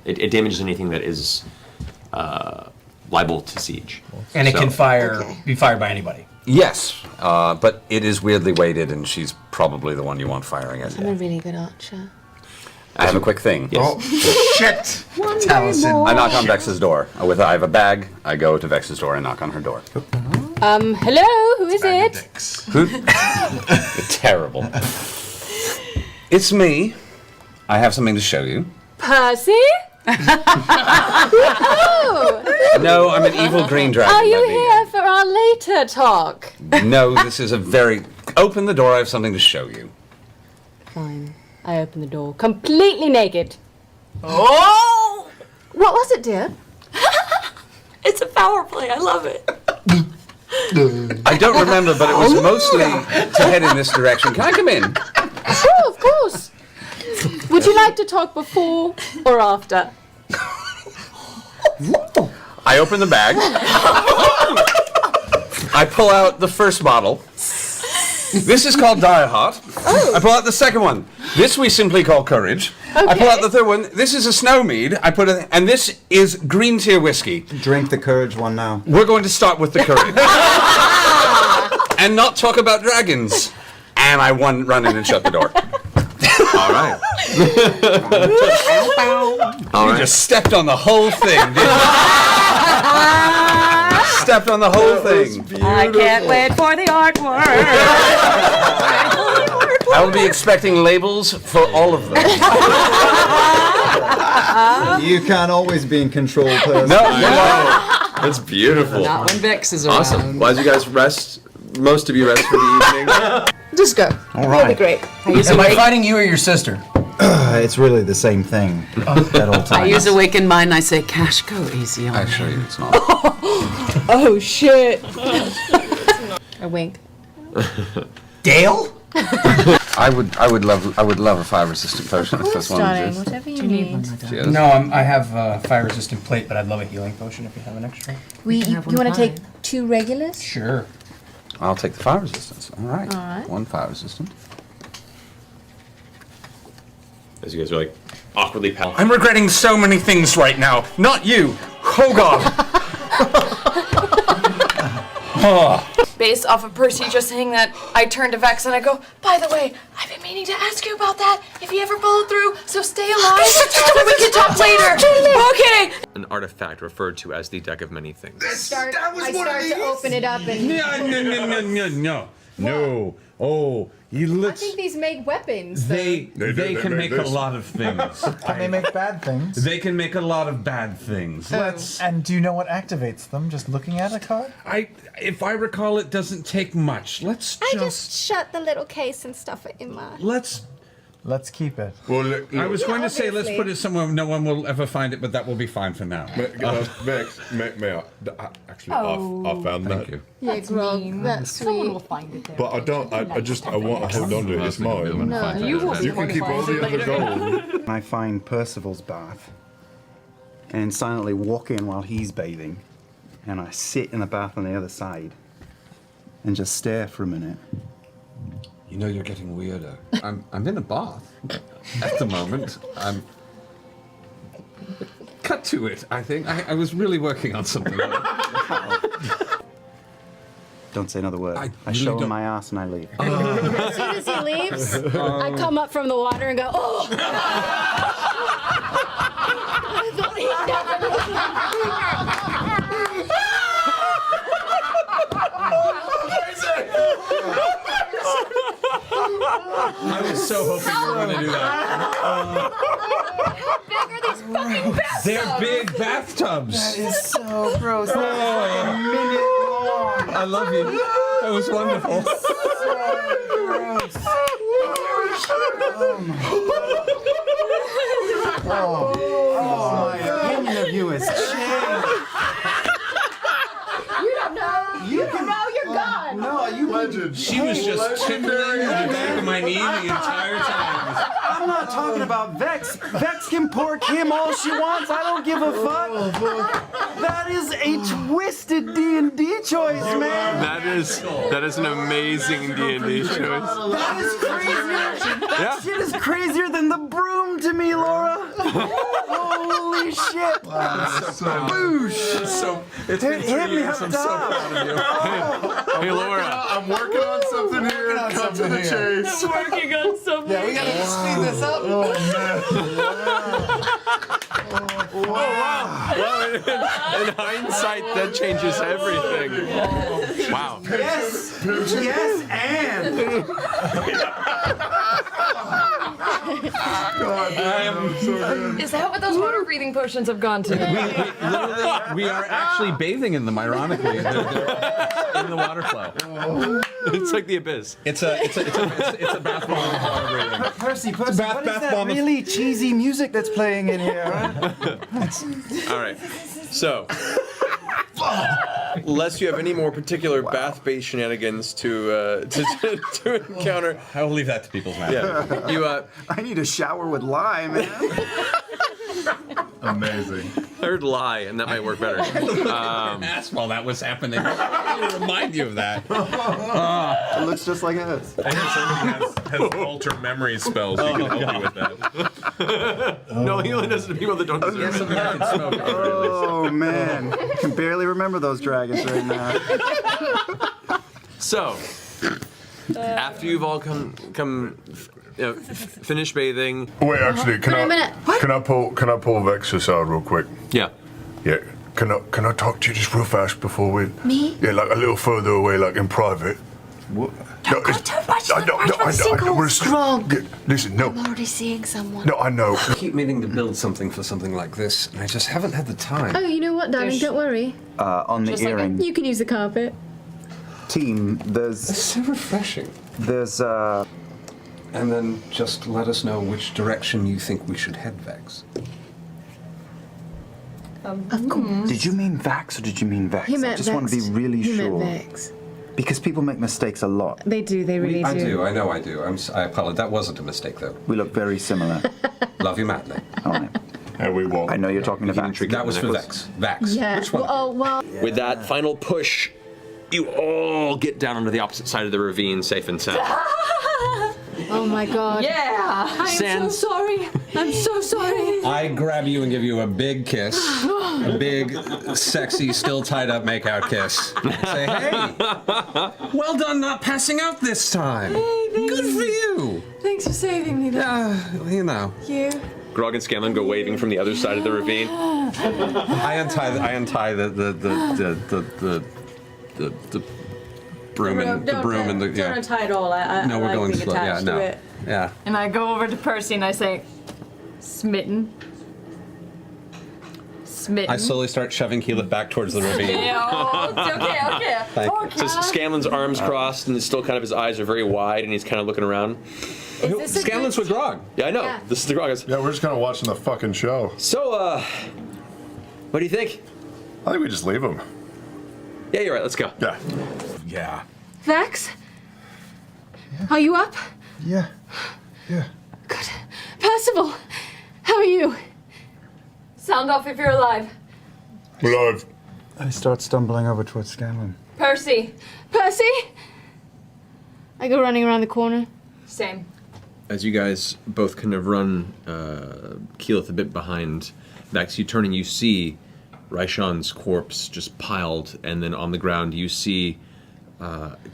It damages anything that is liable to siege. And it can be fired by anybody. Yes, but it is weirdly weighted, and she's probably the one you want firing it. I'm a really good archer. I have a quick thing. Yes. Oh, shit! I knock on Vex's door. I have a bag. I go to Vex's door and knock on her door. Hello, who is it? Terrible. It's me. I have something to show you. Percy? No, I'm an evil green dragon. Are you here for our later talk? No, this is a very... Open the door, I have something to show you. Fine. I open the door, completely naked. Oh! What was it, dear? It's a power play. I love it. I don't remember, but it was mostly to head in this direction. Can I come in? Sure, of course. Would you like to talk before or after? I open the bag. I pull out the first bottle. This is called Die Hard. Oh. I pull out the second one. This we simply call Courage. Okay. I pull out the third one. This is a snow mead. And this is green tier whiskey. Drink the Courage one now. We're going to start with the Courage. And not talk about dragons. And I run in and shut the door. All right. You just stepped on the whole thing, didn't you? Stepped on the whole thing. I can't wait for the artwork. I will be expecting labels for all of them. You can't always be in control, person. No. That's beautiful. Not when Vex is around. Awesome. Well, as you guys rest, most of you rest for the evening. Just go. All right. It'll be great. Am I fighting you or your sister? It's really the same thing at all times. I use Awakened Mind and I say, Cash, go easy on I me. assure you it's not. Oh, shit. A wink. Dale? I would love a fire resistant potion if this one exists. Whatever you need. Cheers. No, I have a fire resistant plate, but I'd love a healing potion if you have an extra. You want to take 2 regulars? Sure. I'll take the fire resistance. All right. All right. 1 fire resistant. As you guys are like awkwardly palpable. I'm regretting so many things right now. Not you. Oh God. Based off of Percy just saying that, I turn to Vex and I go, by the way, I've been meaning to ask you about that. If you ever followed through, so stay alive and we can talk later. Okay. An artifact referred to as the deck of many things. I start to open it up and... No. Oh, I think these make weapons. they can make a lot of things. Can they make bad things? They can make a lot of bad things. And do you know what activates them? Just looking at a card? If I recall, it doesn't take much. Let's I just shut the little case and stuff it in my... Let's keep it. Well, I was going to say let's obviously. put it somewhere no one will ever find it, but that will be fine for now. Vex, may I? Actually, I found Thank that. you. Yeah, Grog, that's Someone will sweet. find it there. But I don't. I want to hold on to it. It's mine. No, You will You can keep all the other gold. I find Percival's bath and silently walk in while he's bathing, and I sit in the bath on the other side and just stare for a minute. You know you're getting weirder. I'm in a bath at the moment. Cut to it, I think. I was really working on something. Don't say another word. I I really show him don't- my ass and I leave. As soon as he leaves, I come up from the water and go, oh! I thought he'd I was so hoping you were going to do that. How big are these fucking bathtubs? They're big bathtubs. It's so gross. I love you. That was wonderful. My opinion of you has changed. You don't know. You don't know. You're gone. No, you Legend. She was just tickling the back of my knee the entire time. I'm not talking about Vex. Vex can pork him all she wants. I don't give a fuck. That is a twisted D&D choice, man. That is an amazing D&D choice. That is crazier. That shit is crazier than the broom to me, Laura. Holy shit. Boosh. It's Dude, hit me up top. Hey, Laura. I'm working on something here. Cut to the chase. Working on something. Yeah, we gotta speed this up. Well, in hindsight, that changes everything. Wow. Yes. Yes, and. Is that what those water breathing potions have gone to? We are actually bathing in them, ironically. They're in the water flow. It's like the abyss. It's a bath bomb of water breathing. Percy, what is that really cheesy music that's playing in here? All right. So, unless you have any more particular bath-based shenanigans to encounter, I will leave that to people's magic. yeah, you I need a shower with lime, man. Amazing. heard lie, and that might work better. Ass while that was happening. I'll remind you of that. It looks just like us. I hear somebody has alter memory spells. He can help you with that. No, he only does it to people that don't deserve it. Oh man, I can barely remember those dragons right now. So, after you've all finish bathing. Wait, actually, Wait a minute. can I pull Vex aside real quick? Yeah. Yeah. Can I talk to you just real fast before we? Me? Yeah, like a little further away, like in private. Don't go too much. I'm single. Strong. Listen, no. I'm already seeing someone. No, I know. I keep meaning to build something for something like this, and I just haven't had the time. Oh, you know what, darling? Don't worry. On the Just like earring You can use the carpet. team, there's So refreshing. and And then just let us know which direction you think we should head, Vex. Of course. Did you mean Vax or did you mean Vex? He meant I just want to be Vex. really He sure. meant Vex. Because people make mistakes a lot. They do. They really I do. do. I know I do. I apologize. That wasn't a mistake, though. We look very similar. Love you madly. All right. And we won't. I know you're talking to Vax. That was for necklace. Vex. Vax. Yeah. Which one? Oh well. With that final push, you all get down onto the opposite side of the ravine, safe and sound. Oh my God. Yeah. I'm Sans- so sorry. I'm so sorry. I grab you and give you a big kiss. A big, sexy, still tied up makeout kiss. Say, hey, well done not passing out this time. Good for you. Thanks for saving me. You know. You. Grog and Scanlan go waving from the other side of the ravine. I untie the broom and the broom and the Don't untie it all. I No, we're like going being slow. Yeah, attached no. to it. Yeah. And I go over to Percy and I say, smitten. Smitten. I slowly start shoving Keelan back towards the ravine. Yeah, oh, okay. Thank you. Okay. So Scanlan's arms crossed, and still kind of his eyes are very wide, and he's kind of looking around. this a Scanlan's with Grog. Yeah, I know. Yeah. This is the Grog. Yeah, we're just kind of watching the fucking show. So, what do you think? I think we just leave him. Yeah, you're right. Let's go. Yeah. Yeah. Vax? Are you up? Yeah. Yeah. Good. Percival, how are you? Sound off if you're alive. We're live. I start stumbling over towards Scanlan. Percy. Percy? I go running around the corner. Same. As you guys both kind of run Keyleth a bit behind Vax, you turn and you see Raishan's corpse just piled, and then on the ground you see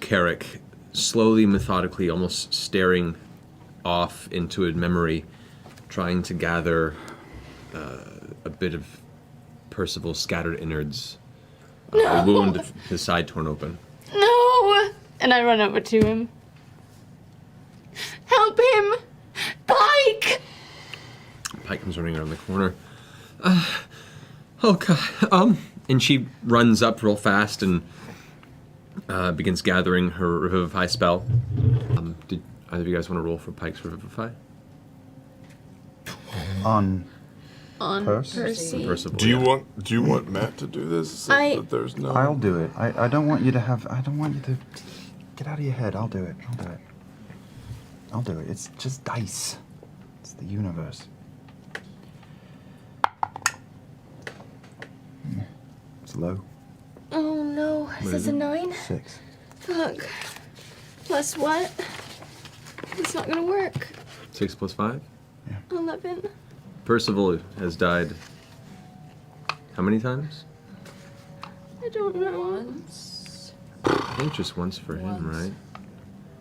Carrick slowly, methodically, almost staring off into a memory, trying to gather a bit of Percival's scattered innards. A wound, his side torn open. No! And I run over to him. Help him! Pike! Pike comes running around the corner. Oh god. And she runs up real fast and begins gathering her Revivify spell. Did either of you guys want to roll for Pike's Revivify? On Percy. Percival, Do you yeah. want Matt to do this? I- There's no. I'll do it. I don't want you to have. I don't want you to. Get out of your head. I'll do it. I'll do it. I'll do it. It's just dice. It's the universe. low. Oh no, is this a 9? 6. Fuck. Plus what? It's not gonna work. 6 plus 5? 11. Percival has died how many times? I don't know. I think just once for him, right?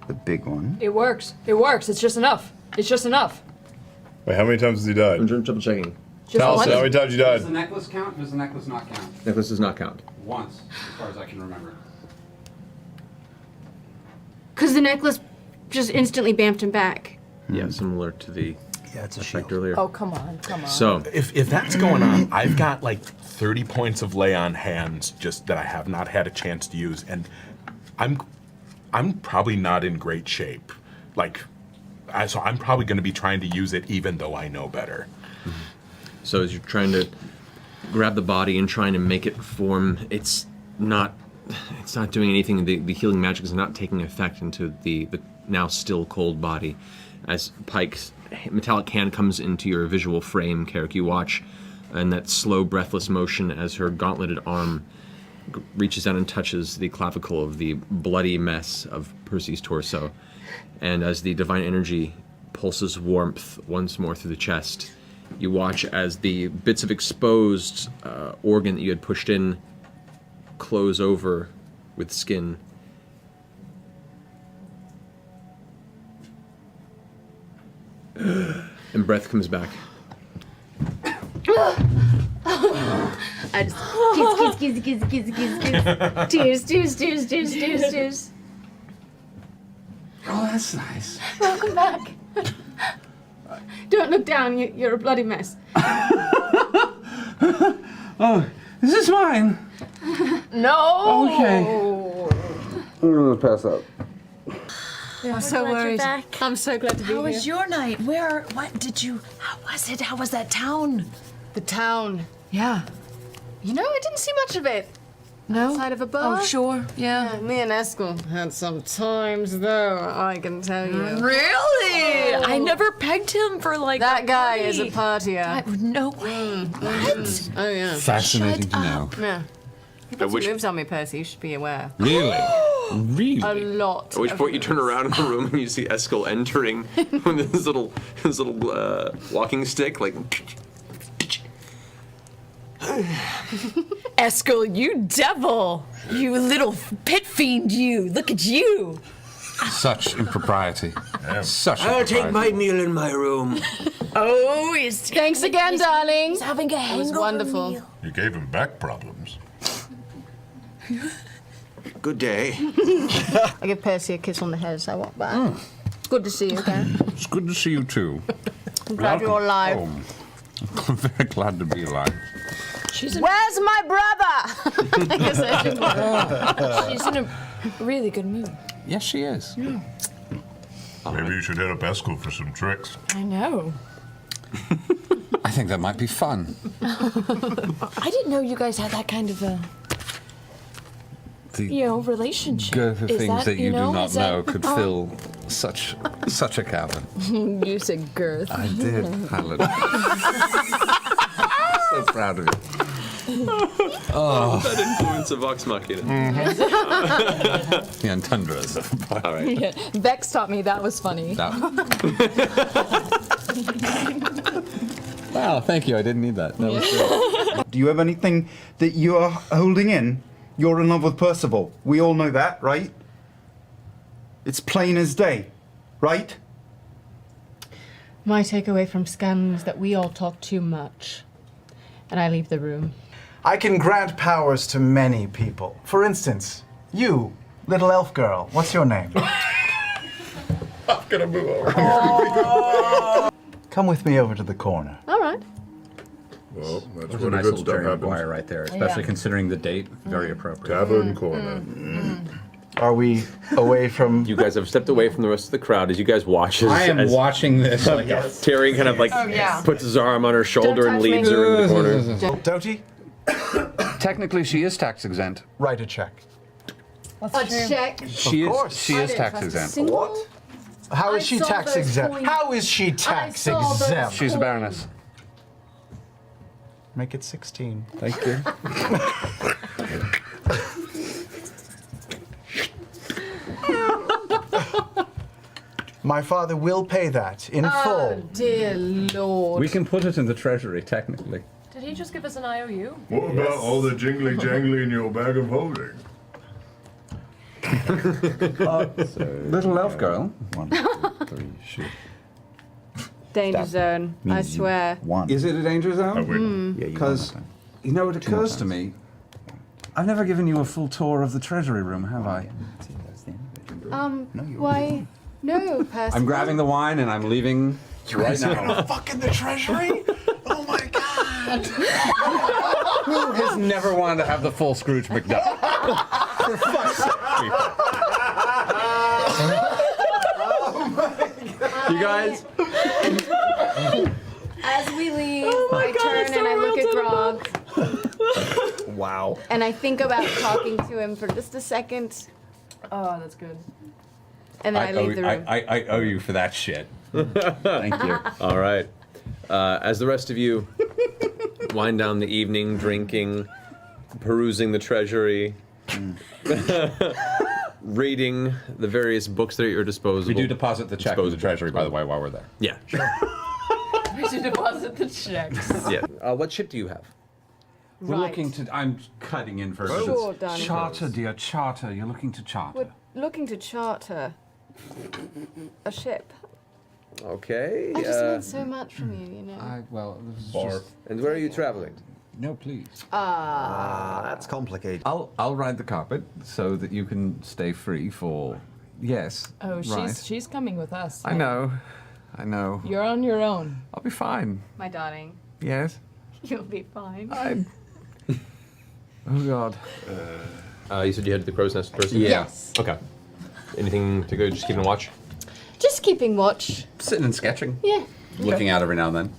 The big one. It works. It works. It's just enough. It's just enough. Wait, how many times has he died? I'm double checking. Tell us how many times you Does died. the necklace count? Does the necklace not count? Necklace does not count. Once, as far as I can remember. Because the necklace just instantly bamped him back. Yeah, similar to the it's a effect earlier. Oh, come on. Come on. So, If that's going on, I've got like 30 points of lay on hands just that I have not had a chance to use, and I'm probably not in great shape. So I'm probably going to be trying to use it even though I know better. so as you're trying to grab the body and trying to make it form, it's not doing anything. The healing magic is not taking effect into the now still cold body. As Pike's metallic hand comes into your visual frame, Carrick, you watch in that slow, breathless motion as her gauntleted arm reaches down and touches the clavicle of the bloody mess of Percy's torso. And as the divine energy pulses warmth once more through the chest, you watch as the bits of exposed organ that you had pushed in close over with skin. And breath comes back. I just tears. Oh, that's nice. Welcome back. Don't look down. You're a bloody mess. Oh, is this mine? No. Okay. I'm gonna pass out. I'm so worried. I'm so glad to be How here. was your night? What did you, how was it? How was that town? The town. Yeah. You know, I didn't see much of it. No? Outside of a bar. Oh, sure, yeah. Me and Eskel had some times, though, I can tell you. Really? I never pegged him for like That a guy party. is a partier. No way. What? Oh, yeah. Fascinating to know. Yeah. He put some moves on me, Percy. You should be aware. Really? Really? A lot. At which point you turn around in the room and you see Eskel entering with his little walking stick, like. Eskel, you devil! You little pit fiend, you! Look at you! Such impropriety. Such I'll impropriety. take my meal in my room. Oh, Thanks again, darling. He's having a It was hangover wonderful. meal. You gave him back problems. Good day. I give Percy a kiss on the head as I walk by. It's good to see you again. It's good to see you too. I'm glad you're alive. Home. I'm very glad to be alive. Where's my brother? I guess I should She's in a really good mood. Yes, she is. Maybe you should hit up Eskel for some tricks. I know. I think that might be fun. I didn't know you guys had that kind of a, The relationship. girth of Is things that you do not is that- know could fill such a cavern. You said girth. I did, Helen. So proud of you. That influence of Vox Machina. The entendres. All right. Yeah. Vex taught me that was funny. Wow, thank you. I didn't need that. That was great. Do you have anything that you are holding in? You're in love with Percival. We all know that, right? It's plain as day, right? My takeaway from Scan is that we all talk too much. And I leave the room. I can grant powers to many people. For instance, you, little elf girl. What's your name? I'm gonna move over. Come with me over to the corner. All right. Well, that's That was a where the nice good little stuff turn of happens. wire right there, especially considering the date. Very appropriate. Tavern corner. Are we away from... You guys have stepped away from the rest of the crowd as you guys watch as, I am as watching this like Terry kind of like puts his arm on her shoulder and touch leads me. her into the corner. Doty, Technically, she is tax exempt. write a check. A check. She course. is. She is tax exempt. What? How is I she saw tax those exempt? coins. How is she tax saw those exempt? She's a baroness. Make it 16. Thank you. My father will pay that in Oh, full. dear Lord. We can put it in the treasury, technically. Did he just give us an IOU? What about all the jingly jangly in your bag of holding? Little elf girl. 1, 2, 3, shoot. Danger zone, I means you swear. won. Is it a danger zone? Yeah, you Because, won you know, it Two more occurs to times. me, I've never given you a full tour of the treasury room, have I? See, that's the end of it. Why? No, Percy. I'm grabbing the wine and I'm leaving right now. Fuck in the treasury? Oh my god! Who has never wanted to have the full Scrooge McDuck? For fuck's sake, people. You guys, As we leave, I turn and I look at Grog, wow. and I think about talking to him for just a second, Oh, that's good. and then I leave the room. I owe you for that shit. Thank you. All right. As the rest of you wind down the evening, drinking, perusing the treasury, reading the various books that are at your disposal. We do deposit the check in the treasury, by the way, while we're there. Yeah, sure. We should deposit the checks. Yeah. What ship do you have? We're Right. looking to. I'm cutting in for Sure, darling. charter, dear, charter. You're looking to charter. We're looking to charter a ship. Okay. I just need so much from you, you know. Well, this is Barf. just. And where are you traveling? No, please. That's complicated. I'll ride the carpet so that you can stay free for. Yes. Oh, right. she's coming with us. I know. I know. You're on your own. I'll be fine. My darling, Yes. you'll be fine. I'm. Oh God. You said you had the crow's nest person? Yeah. Yes. Okay. Anything to go? Just keeping a watch? Just keeping watch. Sitting and sketching. Yeah. Looking out every now and then.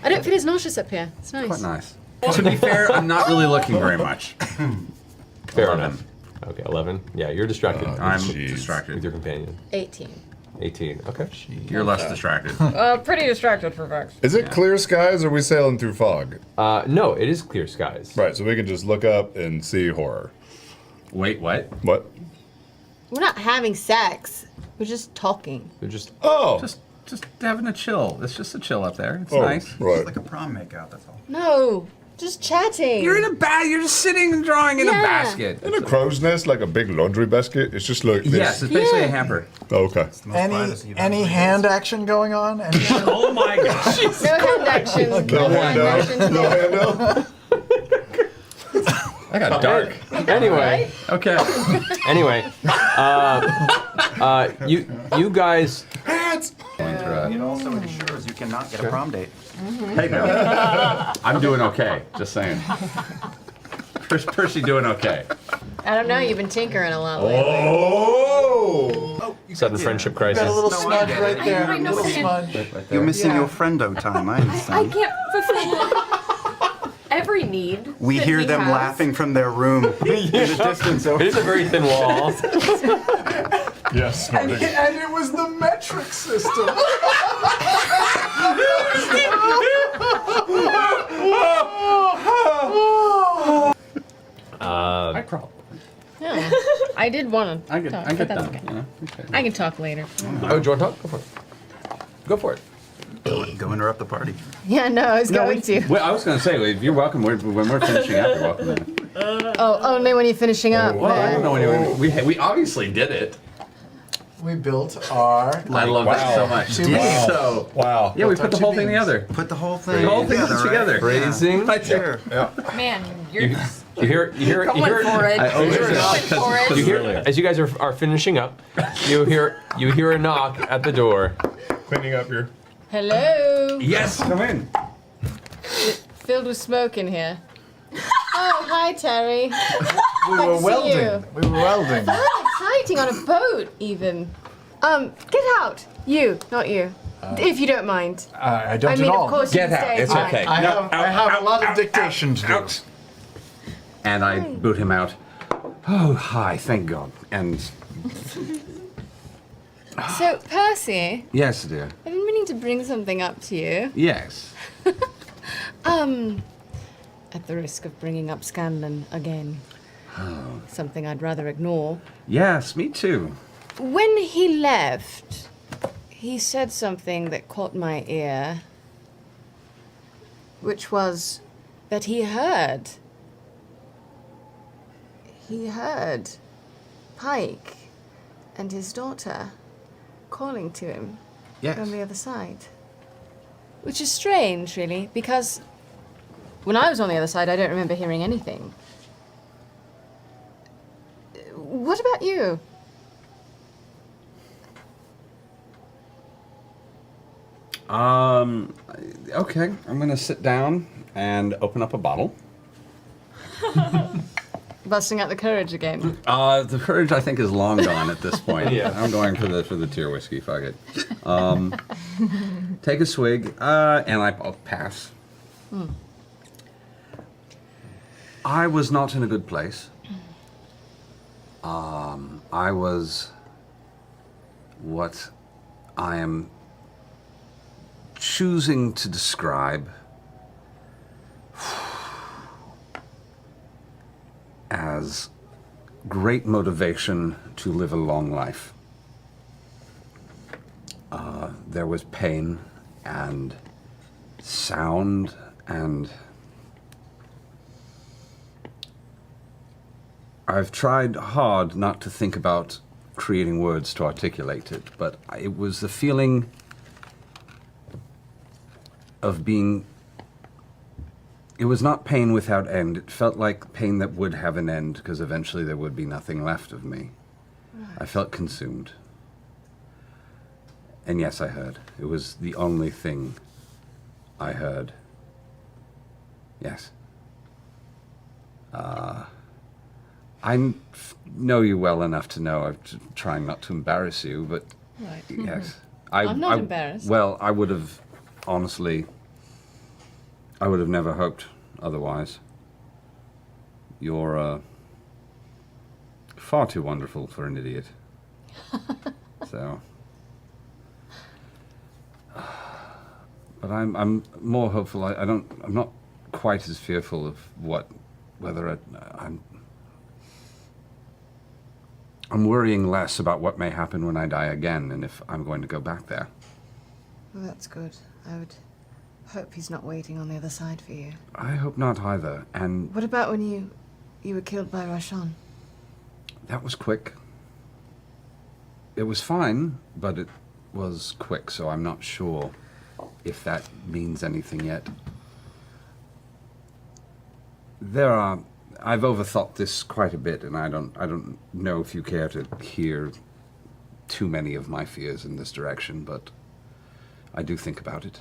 I don't feel as nauseous up here. It's nice. Quite nice. To be fair, I'm not really looking very much. Fair 11. enough. Okay, 11. Yeah, you're distracted. I'm with distracted. your companion. 18. 18. Okay. You're less distracted. Pretty distracted for Vex. Is it clear skies or are we sailing through fog? No, it is clear skies. Right, so we can just look up and see horror. Wait, what? What? We're not having sex. We're just talking. They're just. Oh! Just having a chill. It's just a chill up there. It's Oh, nice. right. It's like a prom makeout, that's all. No, just chatting. You're in a You're just sitting and drawing in a Yeah. basket. In a crow's nest, like a big laundry basket, it's just like this. Yes, it's basically a hamper. Oh, okay. Any hand action going on? Oh my gosh. No hand action. No hand out. No hand out. I got dark. Anyway. Okay. Anyway. You guys. Hands! It also ensures you cannot get a prom date. Hey, now. I'm doing okay. Just saying. Percy doing okay. I don't know. You've been tinkering a lot lately. Oh! Sudden friendship crisis. Got a little No, I smudge get it. right there. I know little it. smudge. You're missing Yeah. your friendo time, I I understand. can't fulfill every need. We that hear he them has. laughing from their room in the distance. It is a very thin wall. Yes, And it was the metric system. I probably. No, I did want to I get talk, done. but that's okay. You know? I can talk later. Oh, do you want to talk? Go for it. Go for it. Go interrupt the party. Yeah, no, I was going to. Well, I was going to say, if you're welcome, when we're finishing up, you're welcome. Then. Oh, only when you're finishing up. Well, I don't there. know anyone. We obviously did it. We built our. I love that so much. Wow. So, Wow. yeah, we put the whole thing together. Put the whole thing The whole thing together. together. Right? Phrasing. Right there. Man, you're You hear going for it. I always You're going for it. you hear as you guys are finishing up, you hear a knock at the door. Cleaning up your... Hello. Yes, come in. Filled with smoke in here. Oh, hi, Terry. We were see welding. you. We were welding. Oh, exciting on a boat, even. Get out. You, not you. If you don't mind. I don't I mean, at all. of course Get you out. stay. It's Fine. okay. I No, have a lot of dictation to do. Out. And I boot him out. Oh, hi, thank God. And So, Percy, yes, dear. I've been meaning to bring something up to you. Yes. At the risk of bringing up Scanlan again. Something I'd rather ignore. Yes, me too. When he left, he said something that caught my ear, which was that he heard Pike and his daughter calling to him from the other side. Which is strange, really, because when I was on the other side, I don't remember hearing anything. What about you? Okay, I'm gonna sit down and open up a bottle. Busting out the courage again. The courage, I think, is long gone at this point. Yeah. I'm going for the tier whiskey. Fuck it. Take a swig, and I'll pass. I was not in a good place. I was what I am choosing to describe as great motivation to live a long life. There was pain and sound and I've tried hard not to think about creating words to articulate it, but it was the feeling of being. It was not pain without end. It felt like pain that would have an end, because eventually there would be nothing left of me. Right. I felt consumed. And yes, I heard. It was the only thing I heard. Yes. I know you well enough to know I'm trying not to embarrass you, but right. Yes. I'm not embarrassed. Well, I would have, honestly, I would have never hoped otherwise. You're far too wonderful for an idiot. So, but I'm more hopeful. I'm not quite as fearful of whether I'm worrying less about what may happen when I die again, and if I'm going to go back there. Well, that's good. I would hope he's not waiting on the other side for you. I hope not either. And what about when you were killed by Rashan? That was quick. It was fine, but it was quick, so I'm not sure if that means anything yet. I've overthought this quite a bit, and I don't know if you care to hear too many of my fears in this direction, but I do think about it.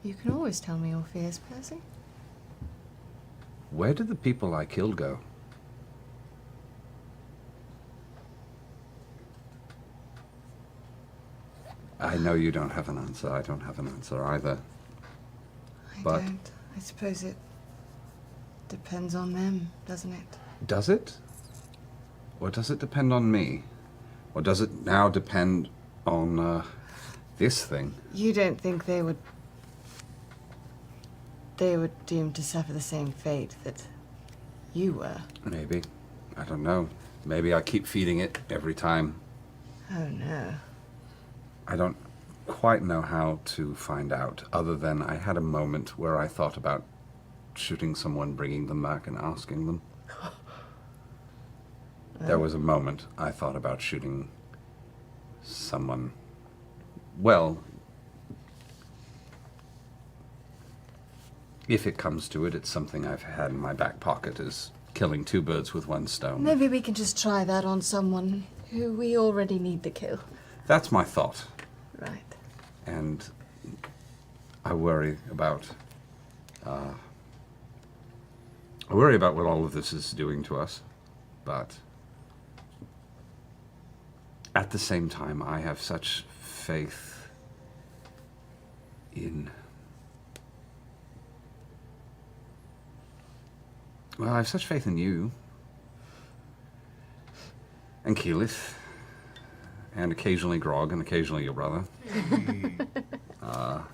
You can always tell me your fears, Percy. Where did the people I killed go? I know you don't have an answer. I don't have an answer either. I don't. I suppose it depends on them, doesn't it? Does it? Or does it depend on me? Or does it now depend on this thing? You don't think they were doomed to suffer the same fate that you were? Maybe. I don't know. Maybe I keep feeding it every time. Oh, no. I don't quite know how to find out, other than I had a moment where I thought about shooting someone, bringing them back, and asking them. There was a moment I thought about shooting someone. Well, if it comes to it, it's something I've had in my back pocket as killing two birds with one stone. Maybe we can just try that on someone who we already need to kill. That's my thought. Right. And I worry about what all of this is doing to us, but at the same time, I have such faith in... Well, I have such faith in you, and Keyleth, and occasionally Grog, and occasionally your brother. Are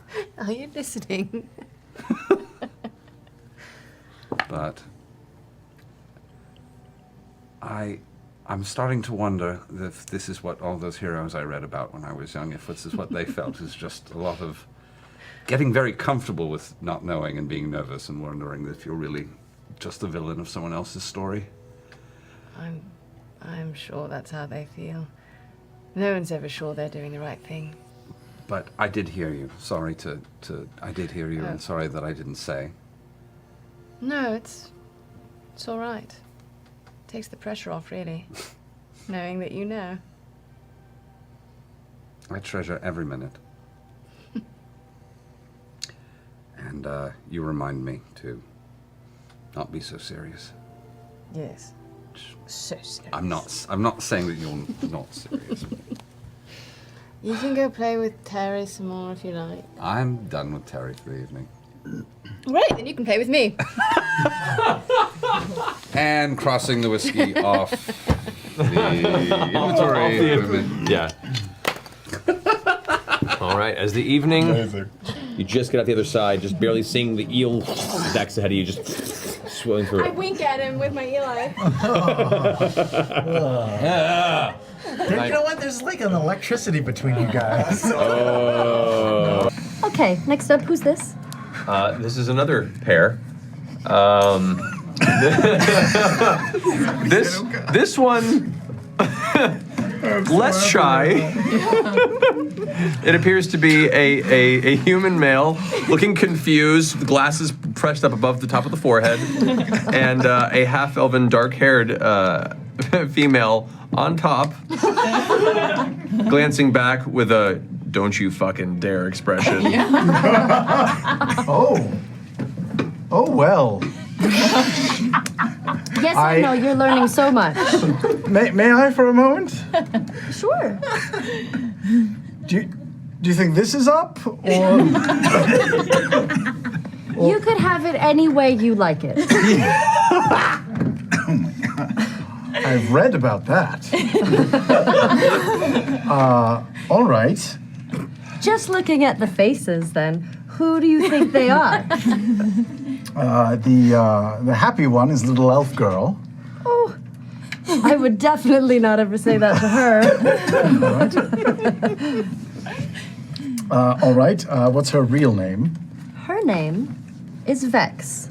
you listening? But I I'm starting to wonder if this is what all those heroes I read about when I was young, if this is what they felt, is just a lot of getting very comfortable with not knowing and being nervous and wondering if you're really just the villain of someone else's story. I'm sure that's how they feel. No one's ever sure they're doing the right thing. But I did hear you. Sorry I did hear you, Oh. and sorry that I didn't say. No, it's all right. Takes the pressure off, really. Knowing that you know. I treasure every minute. And you remind me to not be so serious. Yes. So serious. I'm not saying that you're not serious. You can go play with Terry some more if you like. I'm done with Terry for the evening. Great, then you can play with me. And crossing the whiskey off the inventory. Yeah. All right, as the evening, you just get out the other side, just barely seeing the eel decks ahead of you, just swilling through I it. wink at him with my eye. You know what? There's like an electricity between you guys. Okay, next up, who's this? This is another pair. This one, less shy. It appears to be a human male, looking confused, the glasses pressed up above the top of the forehead, and a half-elven, dark-haired female on top, glancing back with a "don't you fucking dare" expression. Oh well. Yes, I know, you're learning so much. May I for a moment? Sure. Do you think this is up, or You could have it any way you like it. I've read about that. All right. Just looking at the faces, then, who do you think they are? The happy one is little elf girl. Oh, I would definitely not ever say that to her. All right. What's her real name? Her name is Vex.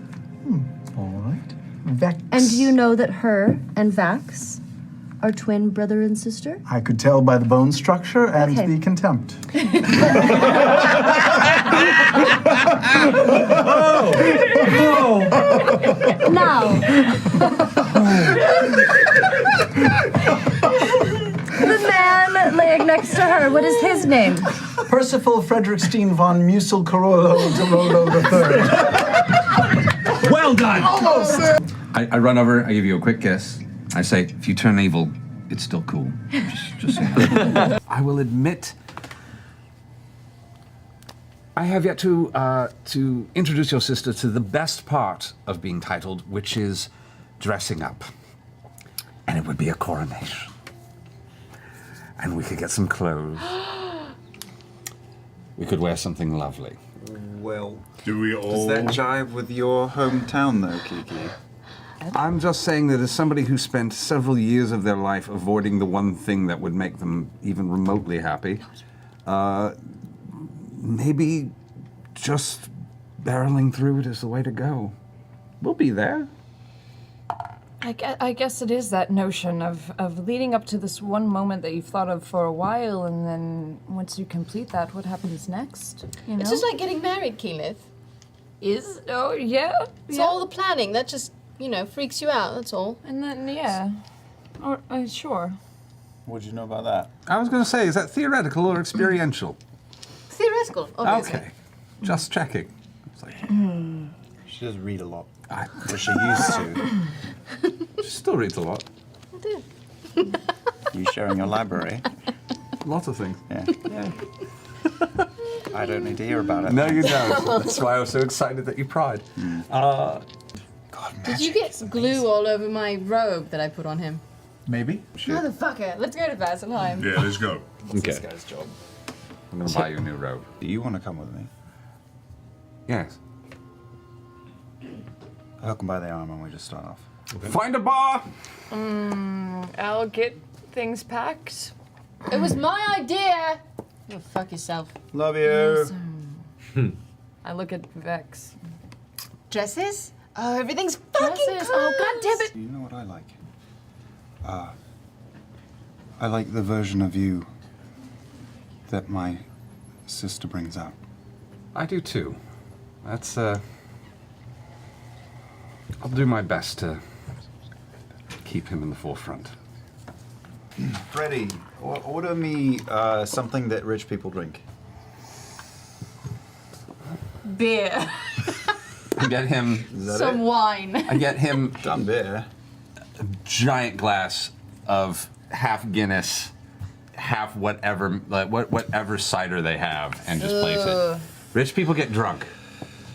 All right. Vex. And do you know that her and Vax are twin brother and sister? I could tell by the bone structure and Okay. the contempt. Now, the man laying next to her, what is his name? Percival Frederickstein von Musel Carollo Dorolo III. Well done! Almost! I run over, I give you a quick kiss. I say, if you turn evil, it's still cool. Just so you know. I will admit, I have yet to introduce your sister to the best part of being titled, which is dressing up. And it would be a coronation. And we could get some clothes. We could wear something lovely. Well, do we all? Does that jive with your hometown, though, Kiki? I'm just saying that as somebody who spent several years of their life avoiding the one thing that would make them even remotely happy, maybe just barreling through it is the way to go. We'll be there. I guess it is that notion of leading up to this one moment that you've thought of for a while, and then once you complete that, what happens next? You know? It's just like getting married, Keyleth. Oh, yeah? It's all the planning. That just, freaks you out, that's all. And then, yeah. Or, sure. What do you know about that? I was going to say, is that theoretical or experiential? Theoretical, obviously. Okay, just checking. It's like, She does read a lot. Or she used to. She still reads a lot. I do. You sharing your library? Lots of things. Yeah. I don't need to hear about it. No, you don't. That's why I was so excited that you cried. God, Did you get glue all over my robe that I put on him? Maybe. Motherfucker, let's go to Vasselheim. Yeah, let's go. What's this guy's job? I'm going to buy you a new robe. Do you want to come with me? Yes. I'll come by the arm and we just start off. Find a bar. I'll get things packed. It was my idea. You fuck yourself. Love you. I look at Vex. Dresses? Oh, everything's fucking Dresses. Oh, God damn it. You know what I like? I like the version of you that my sister brings out. I do too. That's I'll do my best to keep him in the forefront. Freddie, order me something that rich people drink. Beer. I get him Some wine. I get him Done beer. a giant glass of half Guinness, half whatever whatever cider they have, and just place it. Rich people get drunk.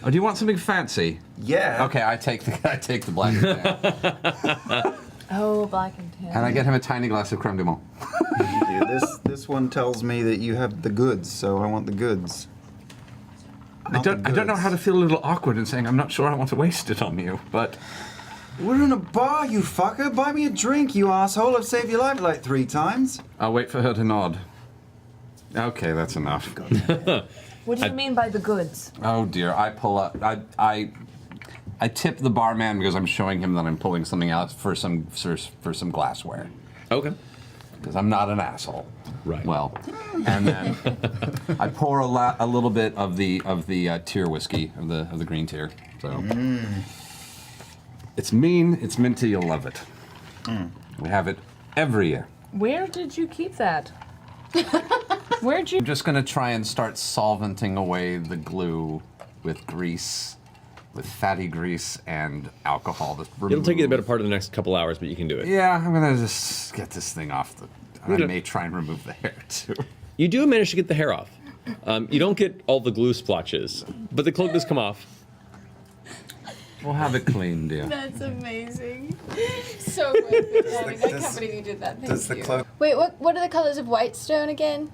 Oh, do you want something fancy? Yeah. Okay, I take the black and tan. Oh, black and tan. And I get him a tiny glass of creme de menthe. Yeah, this one tells me that you have the goods, so I want the goods. I don't know how to feel a little awkward in saying I'm not sure I want to waste it on you, but We're in a bar, you fucker. Buy me a drink, you asshole. I've saved your life like 3 times. I'll wait for her to nod. Okay, that's enough. What do you mean by the goods? Oh dear, I pull up. I tip the barman because I'm showing him that I'm pulling something out for some glassware. Okay. Because I'm not an asshole. Right. Well, and then I pour a little bit of the tier whiskey of the green tier. So it's mean, it's minty, you'll love it. We have it every year. Where did you keep that? Where'd you? I'm just gonna try and start solventing away the glue with grease, with fatty grease and alcohol. It'll take you the better part of the next couple hours, but you can do it. Yeah, I'm gonna just get this thing off the. I may try and remove the hair too. You do manage to get the hair off. You don't get all the glue splotches, but the cloak does come off. We'll have it clean, dear. That's amazing. So worth it, darling. I can't believe you did that. Thank you. Wait, what are the colors of white stone again?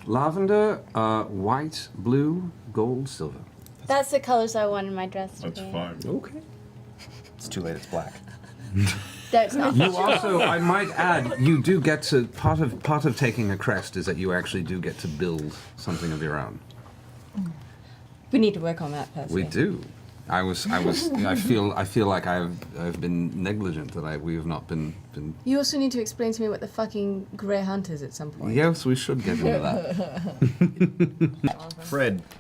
Lavender, white, blue, gold, silver. That's the colors I want in my dress to be. fine. Okay. It's too late, it's black. That's not. You also, I might add, you do get to part of taking a crest is that you actually do get to build something of your own. We need to work on that, Percy. We do. I feel like I've been negligent that we have not been. You also need to explain to me what the fucking grey hunt is at some point. Yes, we should get into that.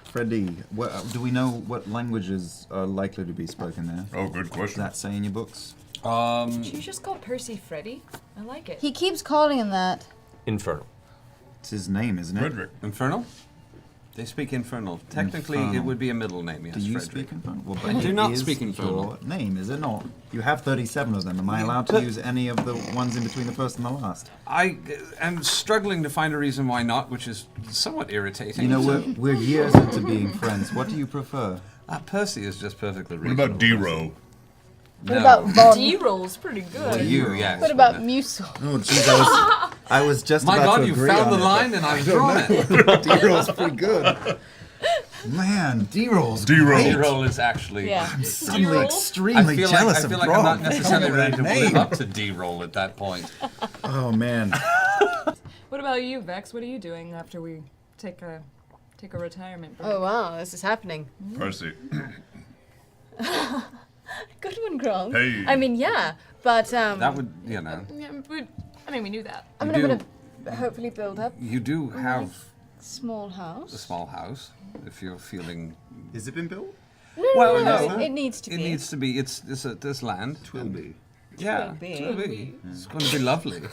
Freddie, do we know what languages are likely to be spoken there? Oh, good question. Does that say in your books? Did you just call Percy Freddy? I like it. He keeps calling him that. Infernal. It's his name, isn't it? Frederick. Infernal? They speak Infernal. Technically, it would be a middle name, yes. Do you Frederick. speak Infernal? Well, I but do it not is speak Infernal. Your name, is it not? You have 37 of them. Am I allowed to use any of the ones in between the first and the last? I am struggling to find a reason why not, which is somewhat irritating. You know, we're years into being friends. What do you prefer? Percy is just perfectly What reasonable. about D-Row? What about Von? D-roll's pretty good. Well, you, yes. What about Musil? Oh, jeez, I was just My about God, to you agree found on the it, line but and I've I don't drawn know. it. D-roll's pretty good. Man, D-roll's D-roll. great. D-roll is actually. Yeah. I'm suddenly D-roll? extremely jealous I feel of like Grog. I'm not necessarily ready to Name. live up to D-roll at that point. Oh man. What about you, Vex? What are you doing after we take a retirement break? Oh wow, this is happening. Percy. Good one, Gronk. Hey. I mean, yeah, but That would, you know. Yeah, but, I mean, we knew that. I'm gonna hopefully build up You do have small house. a small house, if you're feeling. Has it been built? No, it needs to be. It needs to be. It's this land. It will be. Yeah, It it will be. It's going to be lovely.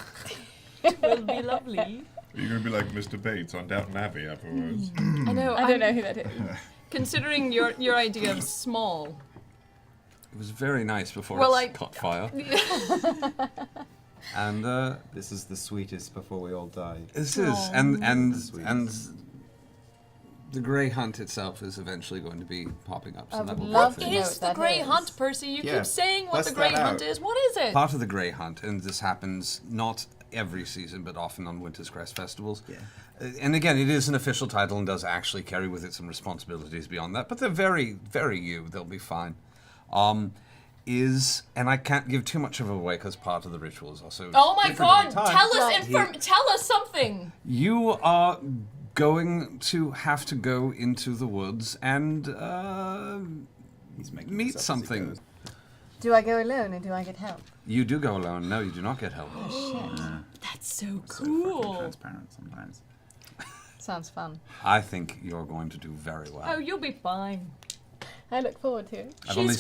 It will be lovely. You're going to be like Mr. Bates on Downton Abbey afterwards. I know. I don't know who that is. Considering your idea of small. It was very nice before Well, it caught fire. And This is the sweetest before we all died. this is and the Grey Hunt itself is eventually going to be popping up. So I that would will love be to a know thing. what Is the that Grey is. Hunt, Percy? You Yeah, keep saying what bust the Grey that Hunt out. is. What is it? Part of the Grey Hunt, and this happens not every season, but often on Winter's Crest festivals. Yeah. And again, it is an official title and does actually carry with it some responsibilities beyond that, but they're very, very you. They'll be fine. is, and I can't give too much of it away because part of the ritual is also. Oh my different every god, time. tell us something! You are going to have to go into the woods and meet something. Do I go alone or do I get help? You do go alone. No, you do not get help. Oh, shit. That's so fucking cool. transparent sometimes. Sounds fun. I think you're going to do very well. Oh, you'll be fine. I look forward to it. I've only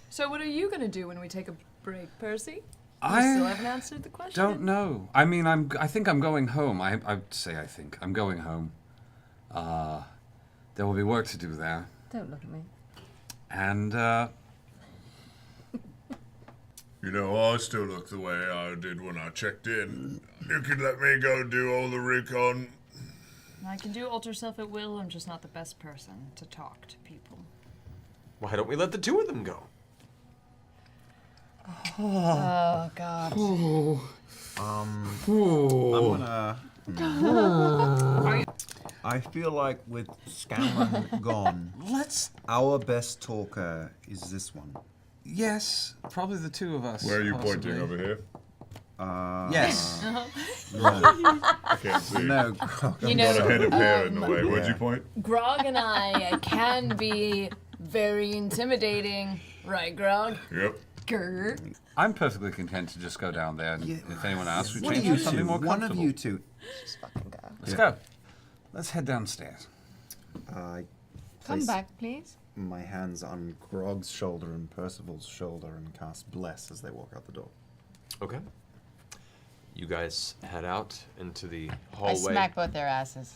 So what are you gonna do when we take a break, Percy? I You still haven't answered the question. don't know. I mean, I think I'm going home. I say I think I'm going home. There will be work to do there, Don't look at me. and You know, I still look the way I did when I checked in. You can let me go do all the recon. I can do alter self at will. I'm just not the best person to talk to people. Why don't we let the two of them go? Oh, God. I'm gonna. I feel like with Scanlan gone, our best talker is this one. yes, probably the two of us. Where are you possibly. pointing over here? Yes. I can't see. No, Grog. You I've know, got a head of hair in the way. Where'd you point? Grog and I can be very intimidating. Right, Grog? Yep. Grr. I'm perfectly content to just go down there, and if anyone asks, we One of change you to something two. more One comfortable. of you two. Just fucking go. Let's go. Let's head downstairs. I Come place back, please. my hands on Grog's shoulder and Percival's shoulder and cast Bless as they walk out the door. Okay. You guys head out into the I hallway. smack both their asses.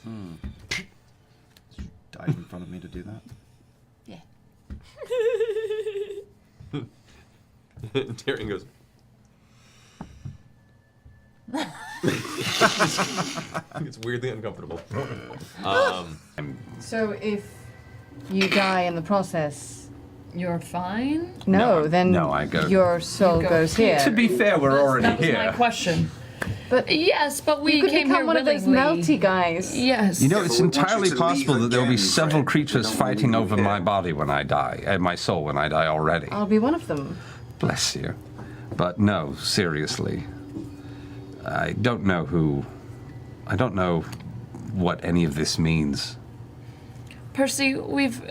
Dive in front of me to do that. Yeah. Tyrion goes. It's weirdly uncomfortable. So if you die in the process, You're fine? then I go. your soul goes here. To be fair, we're already That was here. my question. But Yes, but we you could came become here one of those willingly. melty guys. Yes. You know, it's we want you entirely to possible leave that there will be again, several friend. creatures We don't fighting want you over my here. body when I die, and my soul when I die already. I'll be one of them. Bless you. But no, seriously. I don't know what any of this means. Percy, we've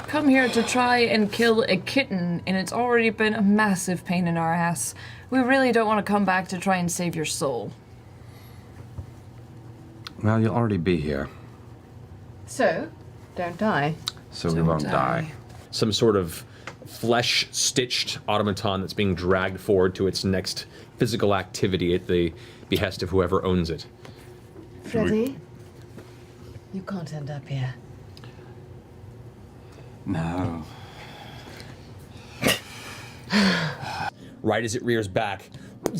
come here to try and kill a kitten, and it's already been a massive pain in our ass. We really don't want to come back to try and save your soul. Well, you'll already be here, So, don't die. so we won't die. Some sort of flesh-stitched automaton that's being dragged forward to its next physical activity at the behest of whoever owns it. Freddy, you can't end up here. No. Right as it rears back, 2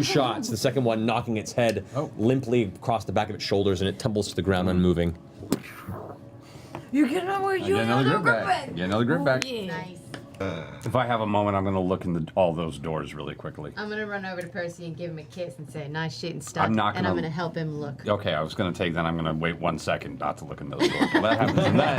shots. The second one knocking its head limply across the back of its shoulders, and it tumbles to the ground, unmoving. You get another grip back. Get another grip back. Nice. If I have a moment, I'm going to look in all those doors really quickly. I'm gonna run over to Percy and give him a kiss and say, nice shooting stuff. I'm not and I'm gonna- gonna help him look. Okay, I was going to take that. I'm going to wait 1 second not to look in those doors. Well, that happens, and then